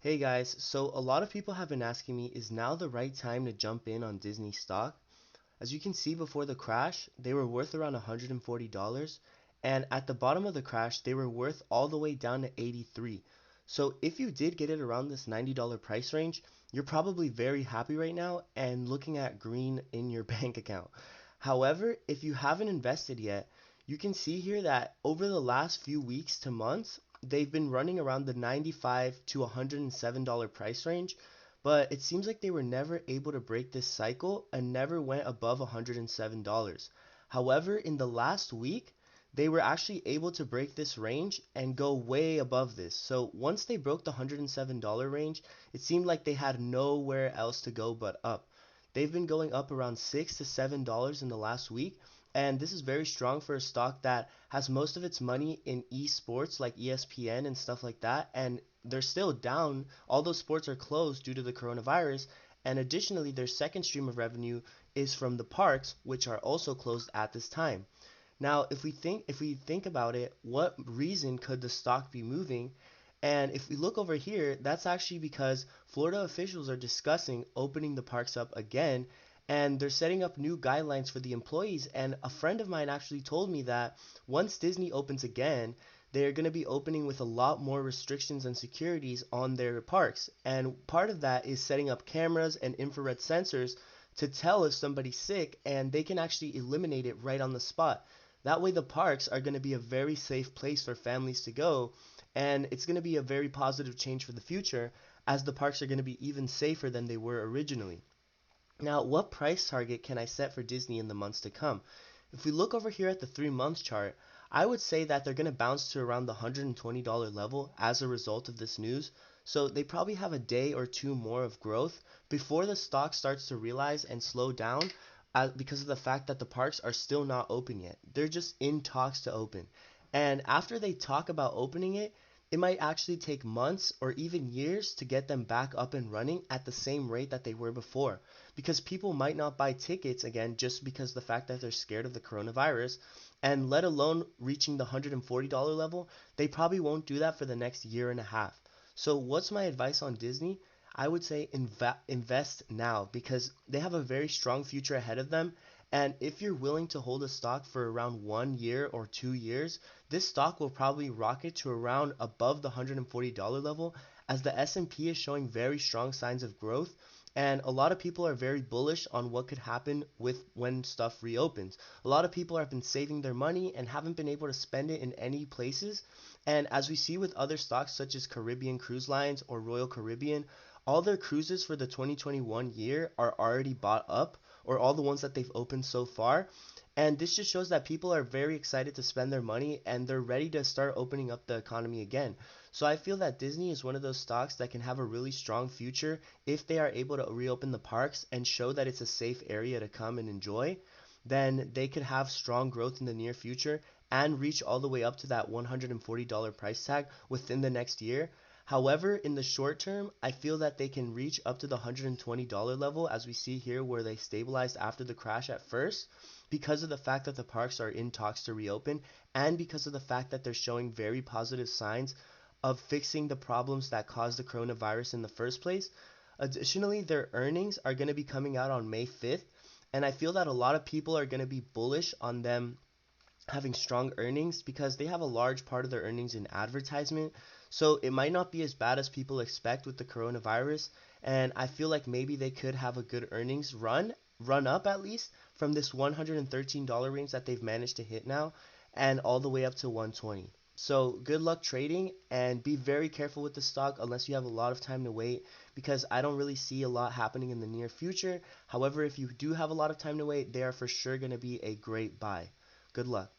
Hey guys, so a lot of people have been asking me, is now the right time to jump in on Disney stock? As you can see before the crash, they were worth around $140, and at the bottom of the crash, they were worth all the way down to 83. So if you did get it around this $90 price range, you're probably very happy right now and looking at green in your bank account. However, if you haven't invested yet, you can see here that over the last few weeks to months, they've been running around the $95 to $107 price range, but it seems like they were never able to break this cycle and never went above $107. However, in the last week, they were actually able to break this range and go way above this. So once they broke the $107 range, it seemed like they had nowhere else to go but up. They've been going up around $6 to $7 in the last week, and this is very strong for a stock that has most of its money in esports like ESPN and stuff like that, and they're still down. All those sports are closed due to the coronavirus, and additionally, their second stream of revenue is from the parks, which are also closed at this time. Now, if we think about it, what reason could the stock be moving? And if we look over here, that's actually because Florida officials are discussing opening the parks up again, and they're setting up new guidelines for the employees. And a friend of mine actually told me that once Disney opens again, they're going to be opening with a lot more restrictions and securities on their parks. And part of that is setting up cameras and infrared sensors to tell if somebody's sick, and they can actually eliminate it right on the spot. That way, the parks are going to be a very safe place for families to go, and it's going to be a very positive change for the future, as the parks are going to be even safer than they were originally. Now, what price target can I set for Disney in the months to come? If we look over here at the 3 month chart, I would say that they're going to bounce to around the $120 level as a result of this news. So they probably have a day or two more of growth before the stock starts to realize and slow down, because of the fact that the parks are still not open yet. They're just in talks to open. And after they talk about opening it, it might actually take months or even years to get them back up and running at the same rate that they were before, because people might not buy tickets again just because the fact that they're scared of the coronavirus, and let alone reaching the $140 level, they probably won't do that for the next year and a half. So what's my advice on Disney? I would say invest now, because they have a very strong future ahead of them. And if you're willing to hold a stock for around 1 year or 2 years, this stock will probably rocket to around above the $140 level, as the S&P is showing very strong signs of growth, and a lot of people are very bullish on what could happen with when stuff reopens. A lot of people have been saving their money and haven't been able to spend it in any places. And as we see with other stocks such as Caribbean Cruise Lines or Royal Caribbean, all their cruises for the 2021 year are already bought up, or all the ones that they've opened so far. And this just shows that people are very excited to spend their money and they're ready to start opening up the economy again. So I feel that Disney is one of those stocks that can have a really strong future if they are able to reopen the parks and show that it's a safe area to come and enjoy. Then they could have strong growth in the near future and reach all the way up to that $140 price tag within the next year. However, in the short term, I feel that they can reach up to the $120 level, as we see here where they stabilized after the crash at first, because of the fact that the parks are in talks to reopen, and because of the fact that they're showing very positive signs of fixing the problems that caused the coronavirus in the first place. Additionally, their earnings are going to be coming out on May 5th, and I feel that a lot of people are going to be bullish on them having strong earnings, because they have a large part of their earnings in advertisement. So it might not be as bad as people expect with the coronavirus, and I feel like maybe they could have a good earnings run up at least from this $113 range that they've managed to hit now, and all the way up to 120. So good luck trading, and be very careful with the stock unless you have a lot of time to wait, because I don't really see a lot happening in the near future. However, if you do have a lot of time to wait, they are for sure going to be a great buy. Good luck.